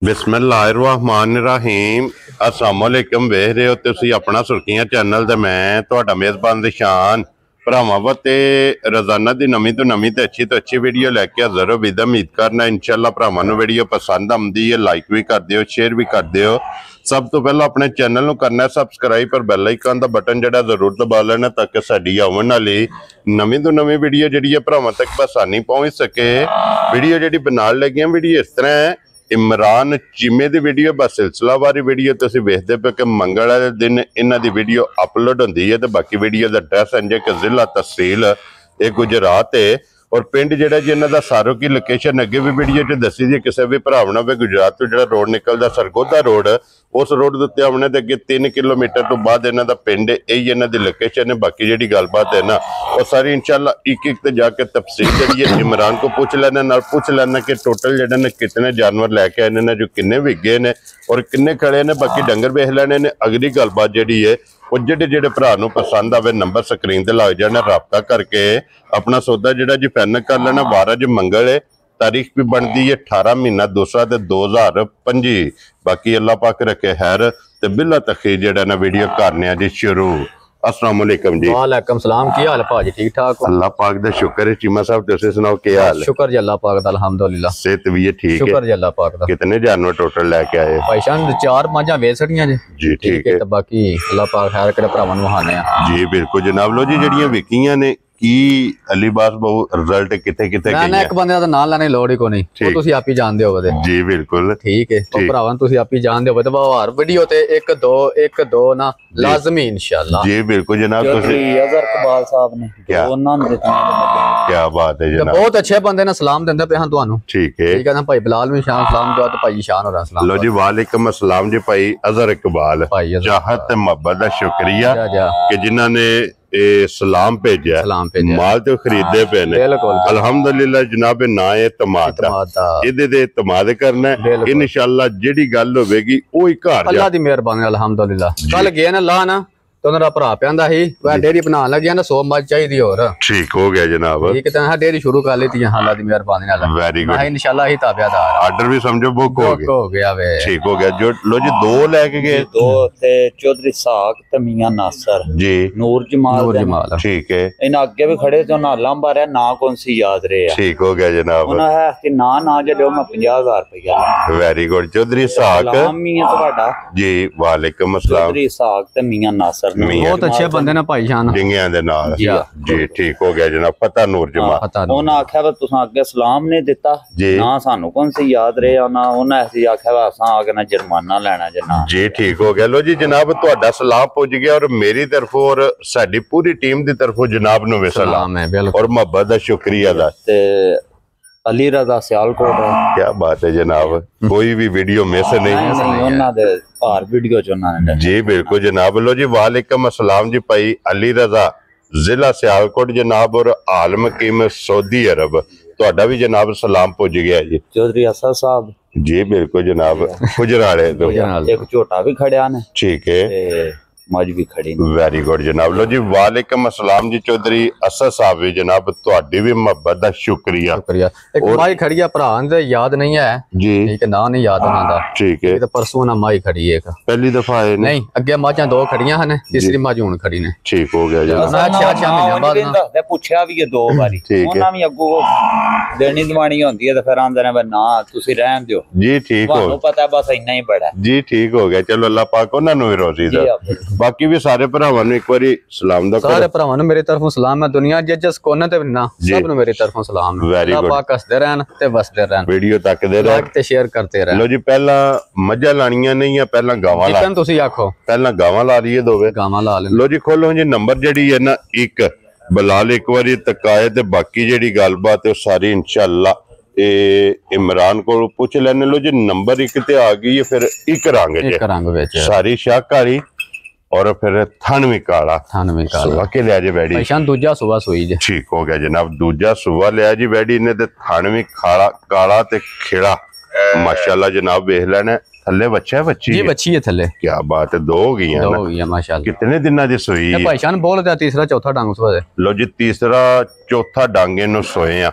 बिस्मिल्लाहिर्रहमानिर्रहीम अस्सलामुअलैकुम वेख रहे हो तुसी अपना सुर्खियां चैनल ते मैं तुहाडा मेज़बान निशान भरावां ते रोजाना दी नवीं तो नवीं ते अच्छी वीडियो लैके हाज़र हो। विद उम्मीद करना इंशाअल्लाह भरावां नूं वीडियो पसंद आउंदी है। लाइक भी कर दिओ, शेयर भी कर दिओ। सब तो पहला अपने चैनल नूं करना है सबसक्राइब पर बैल आइकन दा बटन जिहड़ा जरूर दबा लेना ताकि साडी आउण वाली नवीं तो नवीं वीडियो जिहड़ी है भरावां तक आसानी पहुंच सके। वीडियो जिहड़ी बनाण लगे वीडियो इस तरह है, इमरान चीमे की वीडियो बस सिलसिलावारी वीडियो तुसीं वेखदे पे कि मंगल वाले दिन इन्हां दी वीडियो अपलोड होंदी है। तो बाकी वीडियो का एड्रैस है कि जिला तहसील ये गुजरात है और पिंड जिहड़ा जी इन्हां दा सारो की लोकेशन अगे भी वीडियो च दसी जी। किसी भी भरा ने गुजरात तो जिहड़ा रोड निकलदा सरगोधा रोड उस रोड के उत्ते आने तो अगे 3 किलोमीटर तो बाद इन्हां दा पिंड यही इन्हां दी लोकेशन है। बाकी जिहड़ी गलबात है ना वो सारी इंशाअल्लाह एक एक जाके तफसील जी इमरान को पूछ लेना कि टोटल जिहड़े ने कितने जानवर लैके आए ने, जो किन्ने विगे ने और किन्ने खड़े ने। बाकी डंगर वेख लेने ने। अगली गलबात जिहड़ी है वो जेडे भरा नूं पसंद आवे नंबर स्क्रीन ते लग जाने, राबता करके अपना सौदा जिहड़ा जी फाइनल कर लेना। 12 जो मंगल है, तारीख भी बनती है 18 महीना दूसरा 2025। बाकी अल्लाह पाक रखे खैर ते बिला तखीर जिहड़ा ना वीडियो करने जी शुरू। अस्सलाम वालेकुम जी। वालेकुम सलाम। की हाल है भाजी? ठीक ठाक हो? अल्लाह पाक दा शुक्र है। चीमा साहब तुसीं सुनाओ की हाल? शुक्र जी अल्लाह पाक दा अल्हम्दुलिल्लाह। सेहत भी है ठीक शुक्र है जी अल्लाह पाक दा। कितने जानवर टोटल लेके आए? भाई शान 4 मझां वेच छड़ियां जी ठीक है। ते बाकी अल्लाह पाक खैर करे भरावां नूं वहाने आ जी बिल्कुल जनाब। लो जी जड़ियां विकियां ने की अलीबास बहु रिजल्ट किथे किथे मैं एक बंदे दा नाम लेने लोड़ ही कोनी, वो तुसी आप ही जानदे होवे। जी बिल्कुल ठीक है। तो भरावां तुसी आप ही जानदे होवे ते हर वीडियो ते 1 2 ना लाजमी इंशाअल्लाह। जी बिल्कुल जनाब। तुसी अजहर इकबाल साहब ने ਉਹਨਾਂ ਨੇ ਦਿੱਤੀਆਂ। क्या बात है जनाब। बहुत अच्छे बंदे ने सलाम देंदे पे हां तुहानू। ठीक है ठीक है ना भाई बिलाल भी शान सलाम दुआ ते भाई शान और सलाम। लो जी वालेकुम अस्सलाम जी भाई अजहर इकबाल भाई अजहर चाहत ते मोहब्बत दा शुक्रिया जा जा कि जिन्हां ने सलाम भेजा सलाम भेजा माल तो खरीदे पे ने। बिल्कुल अल्हम्दुलिल्लाह जनाब ना एतमाद इहदे ते एतमाद करना है इंशाअल्लाह। जेड़ी गल होवेगी ओही घर अल्लाह दी मेहरबानी अल्हम्दुलिल्लाह। कल गए ना ला ना तो उन्होंने भरा पियांदा ही वह डेयरी बनाने लगे ना 100 मझ चाहिए और ठीक हो गया जनाब। ठीक है हां डेयरी शुरू कर ली थी अल्लाह दी मेहरबानी नाल। वेरी गुड इंशाअल्लाह ही ताबेदार ऑर्डर भी समझो बुक हो गया वे। ठीक हो गया। जो लो जी 2 लेके गए दो ते चौधरी साग ते मियां नासर जी नूर जमाल ठीक है। इन अगे भी खड़े तो ना लंबा रहा ना कौन सी याद रहे। ठीक हो गया जनाब। उन्हें है कि ना जो मैं 50,000 रुपया। Very good. चौधरी साग मियां ਤੁਹਾਡਾ जी वालेकुम अस्सलाम। चौधरी साग ते मियां नासर बहुत अच्छे बंदे ने भाई शान जिंगियां दे नाल जी ठीक हो गया जनाब। पता नूर जमाल उन्हें आख्या वा तुसां अगे सलाम नहीं दिता ना सानू कौन सी याद रहे ना उन्हें ऐसी आख्या वा असां आके ना जुर्माना लेना जना जी ठीक हो गया। लो जी जनाब तुहाडा सलाम पहुंच गया और मेरी तरफों और साडी पूरी टीम दी तरफों जनाब नूं वे सलाम है बिल्कुल और मोहब्बत दा शुक्रिया दा। ते अली रजा सियालकोट है। क्या बात है जनाब। कोई भी वीडियो मिस नहीं उन्हां दे हर वीडियो च उन्हां ने जी बिल्कुल जनाब। लो जी वालेकुम अस्सलाम जी भाई अली रजा जिला सियालकोट जनाब और आलम कीम सऊदी अरब तुहाडा भी जनाब सलाम पहुंच गया जी। चौधरी असद साहब जी बिल्कुल जनाब गुजराले तो एक झोटा भी खड़िया ने ठीक है मज भी खड़ी। वेरी गुड जनाब। लो जी वालेकुम अस्सलाम जी चौधरी असद साहब भी जनाब तुहाडी भी मोहब्बत दा शुक्रिया। एक माई खड़ी है भरा दे याद नहीं है जी। ठीक है ना नहीं याद होना दा ठीक है। ते परसों ना माई खड़ी है एक पहली दफा है नहीं अगे माझां 2 खड़ियां हन तीसरी माझ हुन खड़ी ने। ठीक हो गया जनाब। 6 महीने बाद ना पूछया भी है 2 बारी उन्हां भी अगो देनी दवानी होंदी है तो फिर आंदे ने ना तुसी रहन दियो जी ठीक हो ਤੁਹਾਨੂੰ पता है बस इतना ही बड़ा जी ठीक हो गया। चलो अल्लाह पाक ਉਹਨਾਂ ਨੂੰ ਵੀ ਰੋਜ਼ੀ ਦਾ बाकी भी सारे भरावां ਨੂੰ ਇੱਕ ਵਾਰੀ सलाम दो सारे भरावां ਨੂੰ मेरी तरफों सलाम है दुनिया जिस कोने ते ना सब ਨੂੰ मेरी तरफों सलाम है। अल्लाह पाक हसदे रहन ते वसदे रहन वीडियो तकदे रहन लाइक ते शेयर करते रहन। लो जी पहला मझां लाणियां नहीं है पहला गावां ला जिकन तुसी आखो पहला गावां ला रही है दोवे गावां ला ले। लो जी खोलो जी नंबर जेडी है ना एक बलाल एक बारी तकाए ते बाकी जेडी गलबात है सारी इंशाअल्लाह इमरान को पूछ लेने। लो जी नंबर 1 ते आ गई है फिर एक रंग विच सारी शाकाहारी और फिर थन भी काला सुबह के लिया जी बैडी दूजा सुबह सोई जी। ठीक हो गया जनाब। दूजा सुबह लिया जी बैडी ने ते थन भी काला ते खिड़ा माशाल्लाह जनाब वेख लेना थल्ले बच्चा है बच्ची जी बच्ची है थल्ले क्या बात है दो हो गई माशाल्लाह कितने दिनों दी सोई है भाईशान बोलते तीसरा चौथा डंग सोए लो जी तीसरा चौथा डंग इन्हू सोए आ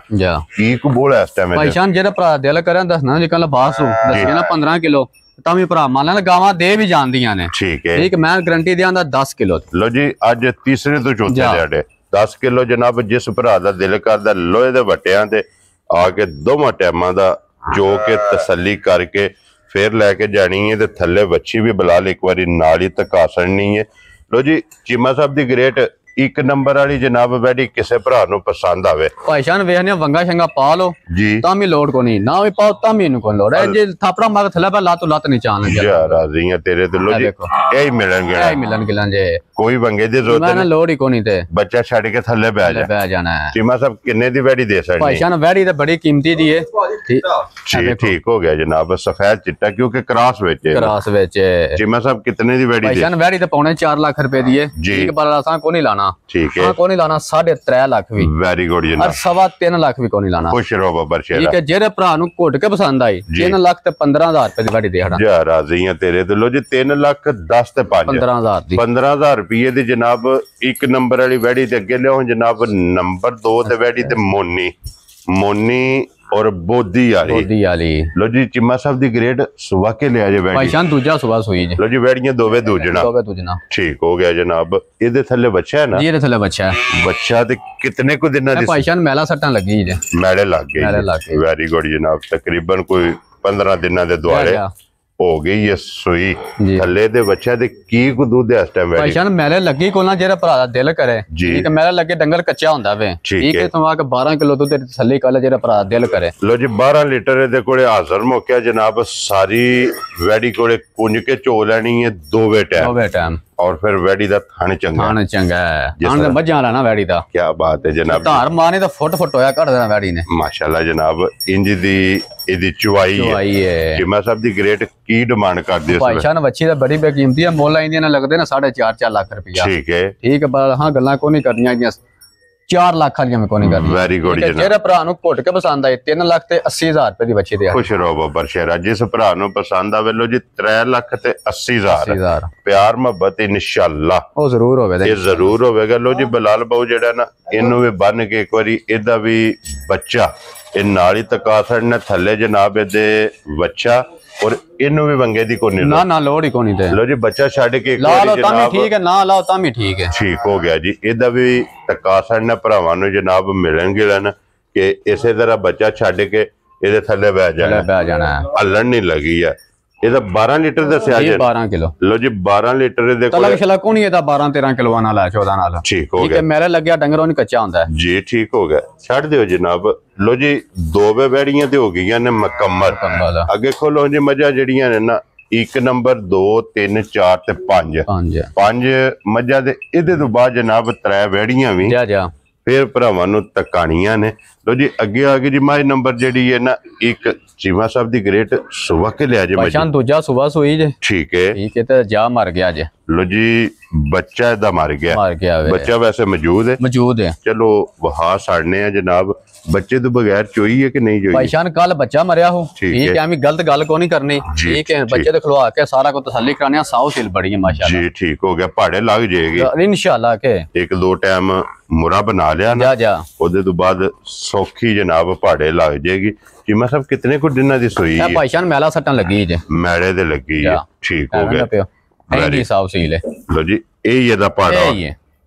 की को बोल इस टाइम भाईशान जेड़ा भरा दिल करे दसना निकल बास दसिए ना 15 किलो तां भरा मान लेना गावां दे भी जांदियां ने ठीक है ठीक मैं गारंटी देंदा 10 किलो लो जी अज तीसरे तो चौथे ध्याड़े 10 किलो जनाब जिस भरा दा दिल करदा लोहे दे वट्टियां ते आके दोवां टाइमां दा जो के तसल्ली करके फिर लैके जानी है ते थल्ले बच्ची भी बिलाल एक बारी नाल ही धक्का सड़नी है लो जी चीमा साहब दी ग्रेट एक नंबर वाली जनाब बैठी किसे भरा नु पसंद आवे भाईशान वेखने वंगा शंगा पा लो जी तामी लोड को नहीं ना भी पाओ तामी नु को लोड है जे थापड़ा मार थल्ले पे लातो लात नहीं चाहन लगे यार राजी है तेरे ते लो जी यही मिलन जे कोई वंगे दी जरूरत नहीं लोड ही को नहीं ते बच्चा छड़ के थल्ले पे आ जाना है चीमा साहब कितने दी बैठी दे सकते भाईशान बैठी ते बड़ी कीमती दी है ठीक हो गया जनाब सफेद चिट्टा क्योंकि क्रॉस विच चीमा साहब कितने दी बैठी भाईशान बैठी ते पौने 4 लाख रुपए दी है एक बार आसान को नहीं लाना ठीक है को नहीं लाना 3.5 लाख भी वेरी गुड जनाब और 3.25 लाख भी को नहीं लाना खुश रहो बब्बर शेरा ठीक है जेरे भरा नु घुट के पसंद आई 3 लाख ते 15,000 रुपए दी गाड़ी दे हड़ा जा राजी है तेरे ते लो जी 3 लाख 10 ते 5 15,000 दी 15,000 रुपए दी जनाब एक नंबर वाली वैडी ते अगे लियो जनाब नंबर 2 ते वैडी ते मोनी और बोदी वाली लो जी चिम्मा साहब दी ग्रेड सुबह के ले आजे भाईशान दूजा सुबह सोई जी लो जी बैठियां दोवे दूजना ठीक हो गया जनाब इदे थल्ले बच्चा है ना जी इदे थल्ले बच्चा ते कितने को दिना दी भाईशान मैला सट्टां लगी जी मैले लग गई वेरी गुड जनाब तकरीबन कोई 15 दिना दे दुआरे हो गई है सुई थल्ले दे बच्चा दे की को दूध है इस टाइम भाईशान मैले लगी को ना जेरा भरा दिल करे ठीक है मैले लगे डंगर कच्चा हुंदा वे ठीक है तुम आके 12 किलो दूध तसल्ली कर ले जेरा भरा दिल करे लो जी 12 लीटर दे कोले हाजिर मौके जनाब सारी वैडी कोले कुंज के चो लेनी है दोवे टाइम और फिर वैडी दा थाने चंगा है थाने मजा आना वैडी दा क्या बात है जनाब धार माने तो फुट होया कर देना वैडी ने माशाल्लाह जनाब इंज दी इदी चुवाई है जिमा साहब दी ग्रेट की डिमांड कर दी भाईशान बच्ची दा बड़ी बेकीमती है मोल आईंदी ना लगदे ना 4.5 लाख रुपया ठीक है पर हां गल्लां को नहीं करनियां 4 लाख वाली में कोनी करनी वेरी गुड जनाब जेरा भरा नु घुट के पसंद आई 3 लाख ते 80,000 रुपए दी बच्ची दे खुश रहो बब्बर शेरा जिस भरा नु पसंद आवे लो जी 3 लाख ते 80,000 प्यार मोहब्बत इंशाअल्लाह ओ जरूर होवेगा ये जरूर होवेगा लो जी बिलाल बाऊ जेड़ा ना इनु भी बन के एक बारी एदा भी बच्चा ए नाल ही तका सड़ने थल्ले जनाब एदे बच्चा और इन्नू भी वंगे दी कोनी ना लोड़ ही कोनी ते लो जी बच्चा छड़ के ला लो तामी ठीक है ना लाओ तामी ठीक है ठीक हो गया जी एदा भी टका सड़ने भरावां नु जनाब मिलन गिलन के इसे तरह बच्चा छड़ के एदे थल्ले बैठ जाना हलन नहीं लगी है एदा 12 लीटर दस्या जी 12 किलो लो जी 12 लीटर दे तलक छला कोनी एदा 12-13 किलो नाल है 14 नाल ठीक हो गया मेरे लगया डंगरों ने कच्चा होंदा है जी ठीक हो गया छड़ दियो जनाब लो जी दो बैड़ियां ते हो गईयां ने मुकम्मल अगे खोलो जी मजा जड़ियां ने ना एक नंबर 2 3 4 ते 5 मजा दे इदे तो बाद जनाब 3 बैड़ियां भी जा फिर भरावां नु तकानियां ने लो जी आगे जी माई नंबर जेडी है ना एक चीमा साहब दी ग्रेट सुबह के ले आजे भाईशान दूजा सुबह सोई जे ठीक है तो जा मर गया जे लो जी बच्चा इदा मर गया बच्चा वैसे मौजूद है चलो वहा साड़ने हैं जनाब बच्चे तो बगैर चोई है कि नहीं चोई भाईशान कल बच्चा मरिया हो ठीक है गलत गल को नहीं करनी ठीक है बच्चे तो खलवा के सारा को तसल्ली कराने साउ सिल बड़ी है माशाल्लाह जी ठीक हो गया पहाड़े लग जाएगी इंशाल्लाह के 1-2 टाइम मुरा बना लिया ना जा ओदे तो बाद सौखी जनाब पहाड़े लग जाएगी चीमा साहब कितने को दिना दी सोई है भाईशान मैला सट्टां लगी जे मैले दे लगी है ठीक हो गया वेरी साउ सिल है लो जी यही एदा पहाड़ा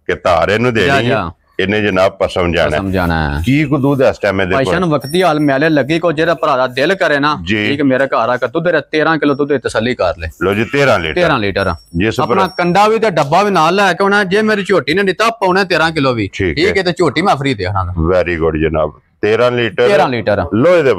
के तारे नु देनी है इन्हें जनाब पसम जाना है की को दूध इस टाइम दे भाईशान वक्ती हाल मैले लगी को जेरा भरा दा दिल करे ना ठीक मेरे घर आकर दूध 13 किलो दूध तसल्ली कर ले लो जी 13 लीटर जिस अपना कंडा भी ते डब्बा भी नाल लेके होना जे मेरी झोटी ने दिता पौने 13 किलो भी ठीक है ते झोटी मैं फ्री देना वेरी गुड जनाब 13 लीटर लोहे दे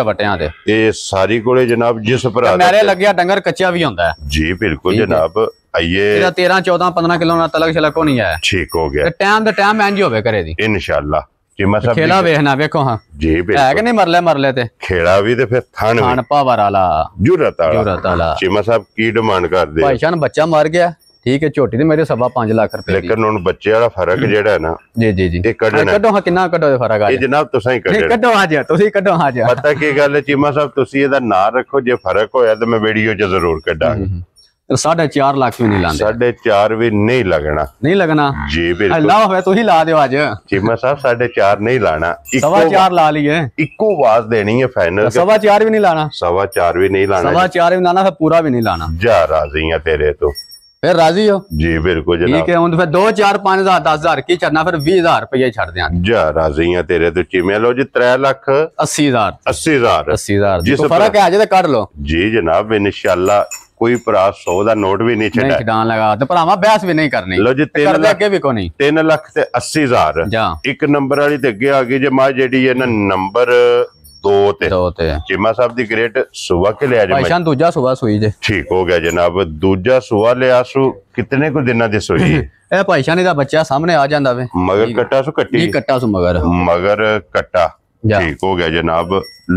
बट्टियां दे ये सारी कोले जनाब जिस भरा मेरे लगया डंगर कच्चा भी होंदा है जी बिल्कुल जनाब आइए 13 14 15 किलो ना तलक छलक नहीं है ठीक हो गया टाइम द टाइम एंज होवे करे दी इंशाल्लाह चीमा साहब खेला वेखना वेखो हां जी बिल्कुल है कि नहीं मरले ते खेला भी ते फिर थान पावर वाला जुरत वाला चीमा साहब की डिमांड कर दे भाईशान बच्चा मर गया ठीक है झोटी ते मेरे 5.5 लाख रुपए लेकिन हुन बच्चे वाला फर्क जेड़ा है ना जी जी जी ये कढना कड्डो किन्ना कड्डो फर्क आ ये जनाब तुसां ही कढना कड्डो आज तुसी कड्डो आज पता की गल है चीमा साहब तुसी एदा ना रखो जे फर्क होया तो मैं वीडियो च जरूर कढांगा 4.5 लाख भी नहीं लांदे 4.5 भी नहीं लगना जी बिल्कुल अल्लाह है तू ही ला दियो आज चीमा साहब 4.5 नहीं लाना 4.25 ला लिए इको आवाज देनी है फाइनल 4.25 भी नहीं लाना 4.25 भी नहीं लाना 4.25 भी लाना फिर पूरा भी नहीं लाना जा राजी है तेरे तो फिर राजी हो जी बिल्कुल जनाब ठीक है फिर 2 4 5 हज़ार 10 हज़ार की छड़ना फिर 20,000 रुपये छड़ दिया जा राजी है तेरे तो चीमे लो जी 3,80,000 जिस फर्क है आज तो काट लो जी जनाब इंशाल्लाह कोई भरा 100 का नोट भी नहीं छड़ा छड़ान लगा तो भरावा बहस भी नहीं करनी लो जी 3 लाख अगे भी को नहीं 3,80,000 एक नंबर वाली ते अगे आ गई जे मां जेडी है ना नंबर 2 ते चीमा साहब दी ग्रेट सुबह के लिया भाईशान दूजा सुबह सुई जे ठीक हो गया जनाब दूजा सुबह ले आसू कितने को दिना दी सोई ए भाईशान दा बच्चा सामने आ जांदा वे मगर कट्टा सु कट्टी कट्टा सु मगर कट्टा ठीक हो गया जनाब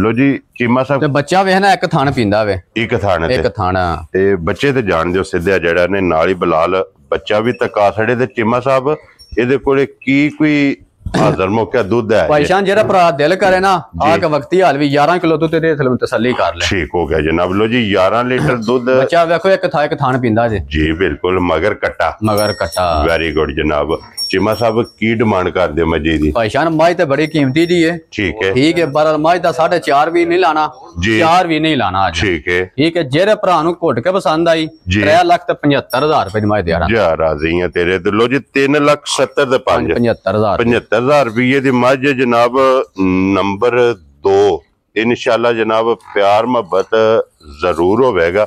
लो जी चीमा साहब ते बच्चा वे ना एक थान पींदा वे एक थान ते बच्चे ते जान दियो सिद्धे जेड़ा ने नाल ही बलाल बच्चा भी तका छड़े ते चीमा साहब एदे कोले की कोई हाजर मौका दूध है भाईशान जेड़ा भरा दिल करे ना आके वक्ती हाल भी 11 किलो दूध तेरे थले तसल्ली कर ले ठीक हो गया जनाब लो जी 11 लीटर दूध बच्चा देखो एक थान पींदा जी बिल्कुल मगर कट्टा वेरी गुड जनाब चीमा साहब की डिमांड कर दे मजी दी भाईशान माई ते बड़ी कीमती दी है ठीक है बरल माई दा 4.5 भी नहीं लाना 4 भी नहीं लाना ठीक है जेरे भरा नु घुट के पसंद आई 3,75,000 रुपए दी माई दे रहा जा राजी है तेरे तो लो जी 3,70,75,000 रुपये दी मज जनाब नंबर 2 इंशाल्लाह जनाब प्यार मोहब्बत जरूर होवेगा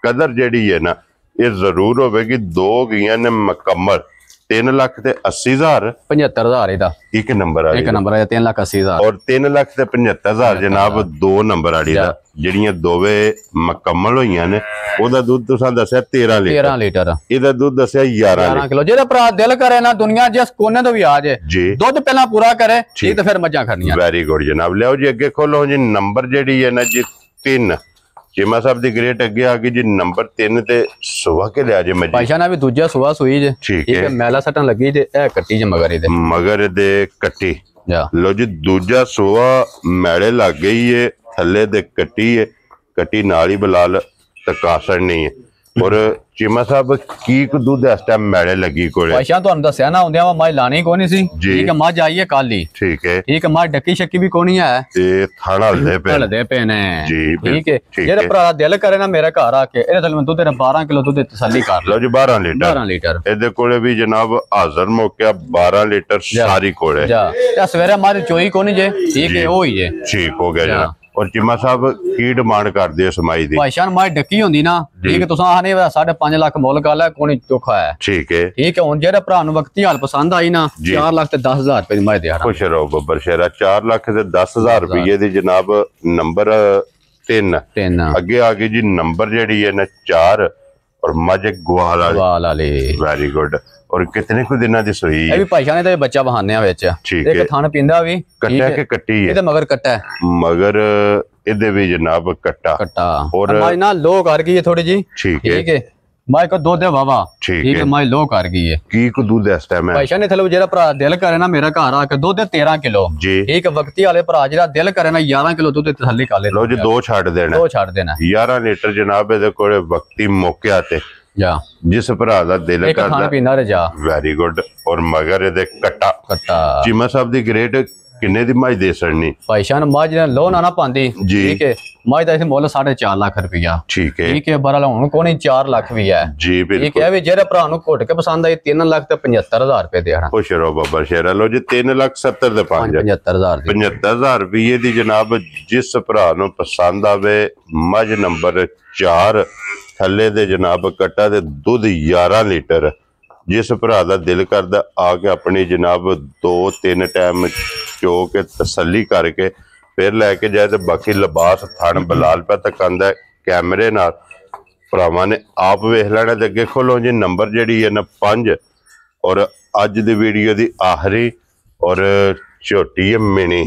कदर जेड़ी है ना ये जरूर होवेगी 2 गईयां ने मुकम्मल 3,80,000 75,000 एक नंबर है 3,80,000 और 3,75,000 जनाब 2 नंबर वाली दा ਜਿਹੜੀਆਂ ਦੋਵੇਂ ਮੁਕੰਮਲ ਹੋਈਆਂ ਨੇ ਉਹਦਾ ਦੁੱਧ ਤੁਸੀਂ ਦੱਸਿਆ 13 ਲੀਟਰ ਇਹਦਾ ਦੁੱਧ ਦੱਸਿਆ 11 ਕਿਲੋ ਜਿਹੜਾ ਭਰਾ ਦਿਲ ਕਰੇ ਨਾ ਦੁਨੀਆ ਜਿਸ ਕੋਨੇ ਤੋਂ ਵੀ ਆ ਜਾਏ ਦੁੱਧ ਪਹਿਲਾਂ ਪੂਰਾ ਕਰੇ ਠੀਕ ਤੇ ਫਿਰ ਮੱਝਾਂ ਖੜਨੀਆਂ ਵੈਰੀ ਗੁੱਡ ਜਨਾਬ ਲਿਆਓ ਜੀ ਅੱਗੇ ਖੋਲੋ ਜੀ ਨੰਬਰ ਜਿਹੜੀ ਹੈ ਨਾ ਜੀ 3 चीमा साहब दी ग्रेट अगे आ गई जी नंबर 3 ते सुबह के लिया जे मजी भाईशान भी दूजा सुबह सुई जे ठीक है मैला सटन लगी जे ए कट्टी जे मगर दे कट्टी लो जी दूजा सुबह मैले लग गई है थल्ले दे कट्टी है कट्टी नाल ही बलाल तकासर नहीं है और चीमा साहब की दूध इस टाइम मैले लगी कोले भाईशान ਤੁਹਾਨੂੰ ਦੱਸਿਆ ਨਾ ਹੁੰਦਿਆਂ ਮੈਂ ਲਾਣੀ ਕੋਈ ਨਹੀਂ ਸੀ ਠੀਕ ਹੈ ਮੱਝ ਆਈ ਹੈ ਕੱਲ ਹੀ ਠੀਕ ਹੈ ਮੱਝ ਡੱਕੀ ਸ਼ੱਕੀ ਵੀ ਕੋਣੀ ਹੈ ਤੇ ਥਾਣਾ ਹਲਦੇ ਪਏ ਨੇ ਜੀ ਠੀਕ ਹੈ ਜਿਹੜਾ ਭਰਾ ਦਿਲ ਕਰੇ ਨਾ ਮੇਰੇ ਘਰ ਆ ਕੇ ਇਹਦੇ ਥੱਲੇ ਮੈਂ ਦੁੱਧ ਤੇਰਾ 12 ਕਿਲੋ ਦੁੱਧ ਤਸੱਲੀ ਕਰ ਲਓ ਜੀ 12 ਲੀਟਰ ਇਹਦੇ ਕੋਲੇ ਵੀ ਜਨਾਬ ਹਾਜ਼ਰ ਮੌਕਿਆ 12 ਲੀਟਰ ਸਾਰੀ ਕੋਲੇ ਤੇ ਸਵੇਰੇ ਮਾਰੀ ਚੋਈ ਕੋਣੀ ਜੇ ਠੀਕ ਹੈ ਉਹ ਹੀ ਹੈ ਠੀਕ ਹੋ ਗਿਆ ਜਨਾਬ और चीमा साहब की डिमांड कर दे समाई दी भाईशान मां डक्की होंदी ना ठीक है तुसा आने 5.5 लाख मोल गल है कोनी चोखा है ठीक है हुन जेड़ा भरा नु वक्ती हाल पसंद आई ना 4 लाख ते 10,000 रुपए दी मैं दे रहा खुश रहो बब्बर शेरा 4 लाख ते 10,000 रुपए दी जनाब नंबर 3 अगे आ गई जी नंबर जेड़ी है ना 4 और मज ग्वाल वाली वेरी गुड और कितने को दिना दी सोई ये भी भाईशान ने बच्चा बहाने विच एक थान पींदा भी कट्टा के कट्टी है इदे मगर कट्टा है मगर इदे भी जनाब कट्टा और माई ना लो कर गई है थोड़ी जी ठीक है माई को दूध है वावा ठीक है माई लो कर गई है की को दूध इस टाइम है भाईशान ने थलो जेड़ा भरा दिल करे ना मेरा घर आके दूध 13 किलो ठीक वक्ती वाले भरा जेड़ा दिल करे ना 11 किलो दूध तसल्ली कर ले लो जी 2 छाड़ देना 11 लीटर जनाब इहदे कोले वक्ती मौके आते जिस भरा दा दिल करदा वेरी गुड और मगर इहदे कट्टा चीमा साहब दी ग्रेट किन्ने दी मज दे सड़नी भाईशान मज लोन आना पांदी ठीक है मज दा मुल 4.5 लाख रुपया ठीक है बरल हुन कोनी 4 लाख भी है जी बिल्कुल ठीक है वे जेरे भरा नु घुट के पसंद आई 3,75,000 रुपए दे रहा खुश रहो बब्बर शेरा लो जी 3,70,000 दे 75,000 रुपये दी जनाब जिस भरा नु पसंद आवे मज नंबर 4 थल्ले दे जनाब कट्टा दे दूध 11 लीटर जिस भरा दा दिल करदा आके अपनी जनाब 2-3 टाइम चो के तसल्ली करके फिर लैके जाए तो बाकी लिबास थन बलाल पे तक आंदा कैमरे नाल भरावां ने आप वेख लेना ते अगे खोलो जी नंबर जेड़ी है ना 5 और अज दी वीडियो दी आखिरी और छोटी है मिनी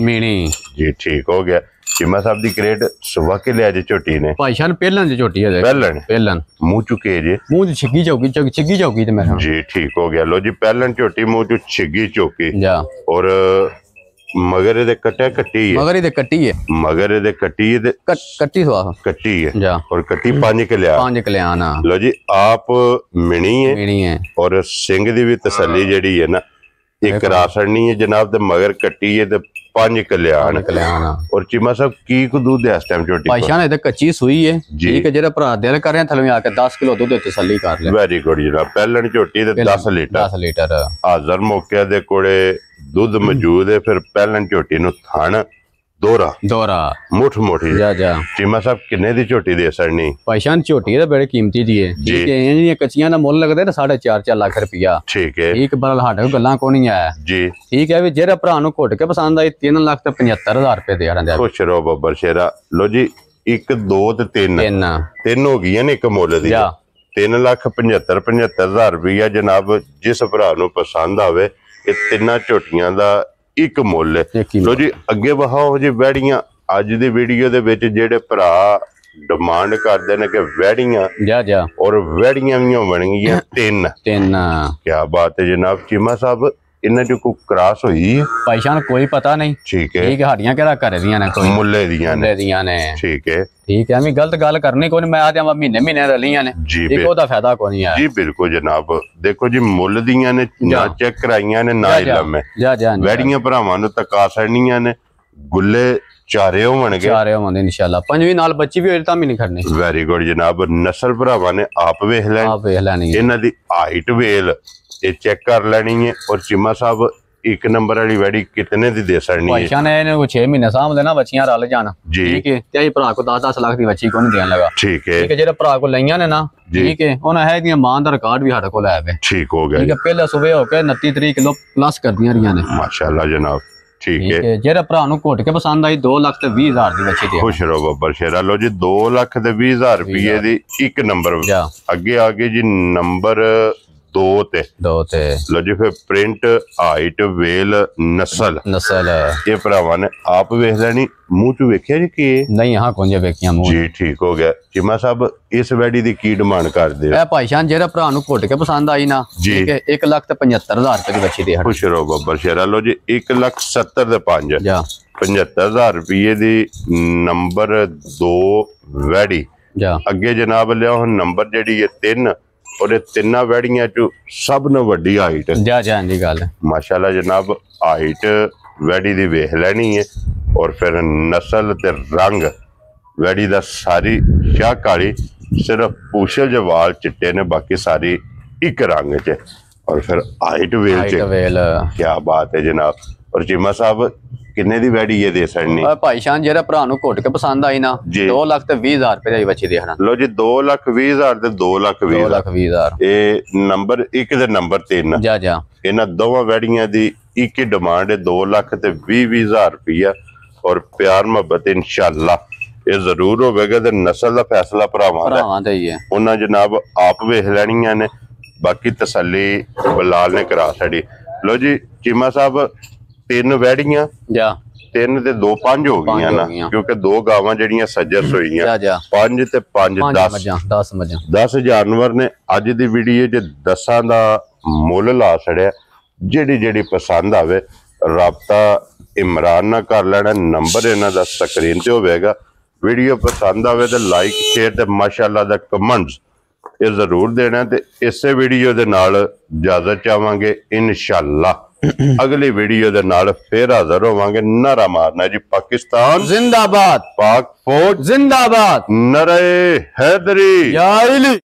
जी ठीक हो गया ਚੀਮਾ ਸਾਹਿਬ ਦੀ ਕ੍ਰੇਟ ਸੁਬਾ ਕੇ ਲਿਆ ਜੇ ਝੋਟੀ ਨੇ ਭਾਈਸ਼ਾਨ ਪਹਿਲਾਂ ਦੀ ਝੋਟੀ ਹੈ ਪਹਿਲਾਂ ਮੂੰਹ ਚੁੱਕੇ ਜੇ ਮੂੰਹ ਚ ਛਿੱਗੀ ਚੌਕੀ ਤੇ ਮੇਰਾ ਜੀ ਠੀਕ ਹੋ ਗਿਆ। ਲੋ ਜੀ ਪਹਿਲਾਂ ਝੋਟੀ ਮੂੰਹ ਚ ਛਿੱਗੀ ਚੌਕੀ ਜਾ ਔਰ ਮਗਰ ਇਹਦੇ ਕੱਟਿਆ ਕੱਟੀ ਹੈ ਮਗਰ ਇਹਦੇ ਕੱਟੀ ਹੈ ਕੱਟੀ ਸਵਾ ਕੱਟੀ ਹੈ ਜਾ ਔਰ ਕੱਟੀ 5 ਕਲਿਆਣ ਲੋ ਜੀ ਆਪ ਮਿਣੀ ਹੈ ਔਰ ਸਿੰਘ ਦੀ ਵੀ ਤਸੱਲੀ ਜਿਹੜੀ ਹੈ ਨਾ ਇੱਕ ਰਾਸਣੀ ਹੈ ਜਨਾਬ ਤੇ ਮਗਰ ਕੱਟੀ ਹੈ ਤੇ 5 ਕਲਿਆਣ ਔਰ ਚੀਮਾ ਸਾਹਿਬ ਕੀ ਕੁ ਦੁੱਧ ਹੈ ਇਸ ਟਾਈਮ ਝੋਟੀ ਭਾਈਸ਼ਾਨ ਇਹਦੇ ਕੱਚੀ ਸੂਈ ਹੈ ਠੀਕ ਹੈ। ਜਿਹੜਾ ਭਰਾ ਦਿਲ ਕਰ ਰਿਹਾ ਥੱਲੇ ਆ ਕੇ 10 ਕਿਲੋ ਦੁੱਧ ਤਸੱਲੀ ਕਰ ਲੈ। ਵੈਰੀ ਗੁੱਡ ਜਨਾਬ ਪਹਿਲਣ ਝੋਟੀ ਤੇ 10 ਲੀਟਰ ਹਾਜ਼ਰ ਮੌਕੇ ਦੇ ਕੋਲੇ ਦੁੱਧ ਮੌਜੂਦ ਹੈ। ਫਿਰ ਪਹਿਲਣ ਝੋਟੀ ਨੂੰ ਥਣ ਦੋਰਾ ਮੁੱਠ ਮੋਟੀ ਜਾ ਚੀਮਾ ਸਾਹਿਬ ਕਿੰਨੇ ਦੀ ਝੋਟੀ ਦੇ ਸੜਨੀ ਭਾਈਸ਼ਾਨ ਝੋਟੀ ਤਾਂ ਬੜੇ ਕੀਮਤੀ ਦੀ ਹੈ ਠੀਕ ਹੈ। ਜਿਹੜੀਆਂ ਕੱਚੀਆਂ ਦਾ ਮੁੱਲ ਲੱਗਦਾ ਨਾ 4.5 ਲੱਖ ਰੁਪਇਆ ਠੀਕ ਹੈ ਠੀਕ ਬਰਲ ਸਾਡੇ ਕੋਲ ਗੱਲਾਂ ਕੋ ਨਹੀਂ ਆਇਆ ਜੀ ਠੀਕ ਹੈ ਵੀ ਜਿਹੜਾ ਭਰਾ ਨੂੰ ਘੁੱਟ ਕੇ ਪਸੰਦ ਆਈ 3,75,000 ਰੁਪਏ ਦੇ ਆਂਦੇ ਖੁਸ਼ ਰਹੋ ਬੱਬਰ ਸ਼ੇਰਾ। ਲੋ ਜੀ 1 2 ਤੇ 3 ਹੋ ਗਈਆਂ ਨੇ ਇੱਕ ਮੁੱਲ ਦੀ 3,75,000 ਰੁਪਇਆ ਜਨਾਬ ਜਿਸ ਭਰਾ ਨੂੰ ਪਸੰਦ ਆਵੇ ਇਹ ਤਿੰਨਾਂ ਝੋਟੀਆਂ ਦਾ ਇੱਕ ਮੁੱਲ ਹੈ। ਲੋ ਜੀ ਅੱਗੇ ਵਹਾਓ ਜੀ ਵੈੜੀਆਂ ਅੱਜ ਦੀ ਵੀਡੀਓ ਦੇ ਵਿੱਚ ਜਿਹੜੇ ਭਰਾ ਡਿਮਾਂਡ ਕਰਦੇ ਨੇ ਕਿ ਵੈੜੀਆਂ ਜਾ ਔਰ ਵੈੜੀਆਂ ਵੀ ਬਣ ਗਈਆਂ ਤਿੰਨ ਕੀ ਬਾਤ ਹੈ ਜਨਾਬ। ਚੀਮਾ ਸਾਹਿਬ ਇਹਨਾਂ ਚ ਕੋਈ ਕ੍ਰਾਸ ਹੋਈ ਭਾਈਸ਼ਾਨ ਕੋਈ ਪਤਾ ਨਹੀਂ ਠੀਕ ਹੈ ਸਾਡੀਆਂ ਕਿਹੜਾ ਘਰ ਦੀਆਂ ਨੇ ਕੋਈ ਮੁੱਲੇ ਦੀਆਂ ਨੇ ਠੀਕ ਹੈ ਐਵੇਂ ਗਲਤ ਗੱਲ ਕਰਨੀ ਕੋਈ ਨਹੀਂ। ਮੈਂ ਆਦਿਆਂ ਮਹੀਨੇ ਰਲੀਆਂ ਨੇ ਇੱਕ ਉਹਦਾ ਫਾਇਦਾ ਕੋਈ ਨਹੀਂ ਆ ਜੀ ਬਿਲਕੁਲ ਜਨਾਬ। ਦੇਖੋ ਜੀ ਮੁੱਲ ਦੀਆਂ ਨੇ ਨਾ ਚੈੱਕ ਕਰਾਈਆਂ ਨੇ ਨਾ ਇਲਮ ਹੈ ਵੈੜੀਆਂ ਭਰਾਵਾਂ ਨੂੰ ਤਕਾ ਸੜਨੀਆਂ ਨੇ ਗੁੱਲੇ ਚਾਰੇ ਹੋਣਗੇ ਇਨਸ਼ਾਅੱਲਾ ਪੰਜਵੀਂ ਨਾਲ ਬੱਚੀ ਵੀ ਹੋਏ ਤਾਂ ਵੀ ਨਹੀਂ ਖੜਨੀ। ਵੈਰੀ ਗੁੱਡ ਜਨਾਬ। ਨਸਲ ਭਰਾਵਾਂ ਨੇ ਆਪ ਵੇਖ ਲੈਣੀ ਇਹਨਾਂ ਦੀ ਹਾਈਟ ਵੇਲ ਇਹ ਚੈੱਕ ਕਰ ਲੈਣੀ ਹੈ। ਔਰ ਚੀਮਾ ਸਾਹਿਬ ਇੱਕ ਨੰਬਰ ਵਾਲੀ ਵੈੜੀ ਕਿਤਨੇ ਦੀ ਦੇ ਸਕਣੀ ਹੈ ਭਾਈਸ਼ਾਨ ਇਹਨੇ 6 ਮਹੀਨੇ ਸਾਹਮਣੇ ਨਾ ਬੱਚੀਆਂ ਰਲ ਜਾਣ ਠੀਕ ਹੈ ਤੇ ਇਹ ਭਰਾ ਕੋ 10 ਲੱਖ ਦੀ ਬੱਚੀ ਕੋ ਨਹੀਂ ਦੇਣ ਲਗਾ ਠੀਕ ਹੈ ਜਿਹੜਾ ਭਰਾ ਕੋ ਲਈਆਂ ਨੇ ਨਾ ਠੀਕ ਹੈ ਉਹਨਾਂ ਹੈ ਇਹਦੀਆਂ ਮਾਂ ਦਾ ਰਿਕਾਰਡ ਵੀ ਸਾਡੇ ਕੋਲ ਹੈ ਵੇ ਠੀਕ ਹੋ ਗਿਆ ਠੀਕ ਹੈ। ਪਹਿਲਾਂ ਸਵੇਰ ਹੋ ਕੇ 29 ਕਿਲੋ ਪਲੱਸ ਕਰਦੀਆਂ ਰਹੀਆਂ ਨੇ ਮਾਸ਼ਾਅੱਲਾ ਜਨਾਬ ਠੀਕ ਹੈ। ਜਿਹੜਾ ਭਰਾ ਨੂੰ ਘੁੱਟ ਕੇ ਪਸੰਦ ਆਈ 2,20,000 ਦੀ ਬੱਚੀ ਦੇ ਖੁਸ਼ ਰਹੋ ਬੱਬਰ ਸ਼ੇਰਾ। ਲੋ ਜੀ 2,20,000 ਰੁਪਏ ਦੀ ਇੱਕ ਨੰਬਰ ਅੱਗੇ ਆ ਗਏ ਜੀ ਨੰਬਰ 2 ਤੇ ਲੋ ਜੀ ਫਿਰ ਪ੍ਰਿੰਟ ਹਾਈਟ ਵੇਲ ਨਸਲ ਇਹ ਭਰਾਵਾਂ ਨੇ ਆਪ ਵੇਖ ਲੈਣੀ ਮੂੰਹ ਚ ਵੇਖਿਆ ਜੀ ਕੀ ਨਹੀਂ ਹਾਂ ਕੁੰਜੇ ਵੇਖੀਆਂ ਮੂੰਹ ਜੀ ਠੀਕ ਹੋ ਗਿਆ। ਚੀਮਾ ਸਾਹਿਬ ਇਸ ਵੈੜੀ ਦੀ ਕੀ ਡਿਮਾਂਡ ਕਰਦੇ ਹੋ? ਇਹ ਭਾਈਸ਼ਾਨ ਜਿਹੜਾ ਭਰਾ ਨੂੰ ਘੁੱਟ ਕੇ ਪਸੰਦ ਆਈ ਨਾ ਠੀਕ ਹੈ 1,75,000 ਰੁਪਏ ਦੀ ਬੱਚੀ ਦੇ ਖੁਸ਼ ਰਹੋ ਬੱਬਰ ਸ਼ੇਰਾ। ਲੋ ਜੀ 1,70,000 ਦੇ 5 75,000 ਰੁਪਏ ਦੀ ਨੰਬਰ 2 ਵੈੜੀ ਅੱਗੇ ਜਨਾਬ ਲਿਆ ਹੁਣ ਨੰਬਰ ਜਿਹੜੀ ਹੈ 3 और तिना वैड़ियां चो सब न वड्डी हाइट जी गल माशाल्लाह जनाब हाइट वैड़ी दी वेख लैनी है। और फिर नस्ल ते रंग वैड़ी दा सारी शाह काली सिर्फ पूछल जे वाल चिट्टे ने बाकी सारी एक रंग च और फिर हाइट वेल क्या बात है जनाब। और चीमा साहब किन्ने दी वैड़ी ये दे सकनी भाईशान जेरा भरा नु घुट के पसंद आई ना 2,20,000 रुपए दी बच्ची देखना। लो जी 2,20,000 ते 2,20,000 ए नंबर 1 ते नंबर 3 जा इन्हां दोवां वैड़ियां दी एक ही डिमांड है 2,20,000 रुपया। और प्यार मोहब्बत इंशाअल्लाह ये जरूर होवेगा ते नस्ल दा फैसला भरावां दा ही है उन्हां जनाब आप वेख लैणियां ने बाकी तसल्ली बलाल ने करा छड़ी। लो जी चीमा साहब 3 वैड़ियां 3 ते 2 5 हो गई ना क्योंकि 2 गावां जड़ियां सजस हुई 5 ते 5 10 जानवर ने अज दी वीडियो च 10 दा मुल ला छड़िया। जेड़ी पसंद आवे राबता इमरान ना कर लेना नंबर इन्हां दा स्क्रीन ते होवेगा। वीडियो पसंद आवे ते लाइक शेयर ते माशाअल्लाह दा कमेंट्स ये जरूर देना। ते इसे वीडियो दे नाल इजाजत चाहांगे इंशाअल्लाह अगली वीडियो दे नाल फिर हाजिर होवांगे। नारा मारना जी पाकिस्तान जिंदाबाद, पाक फौज जिंदाबाद, नारे हैदरी।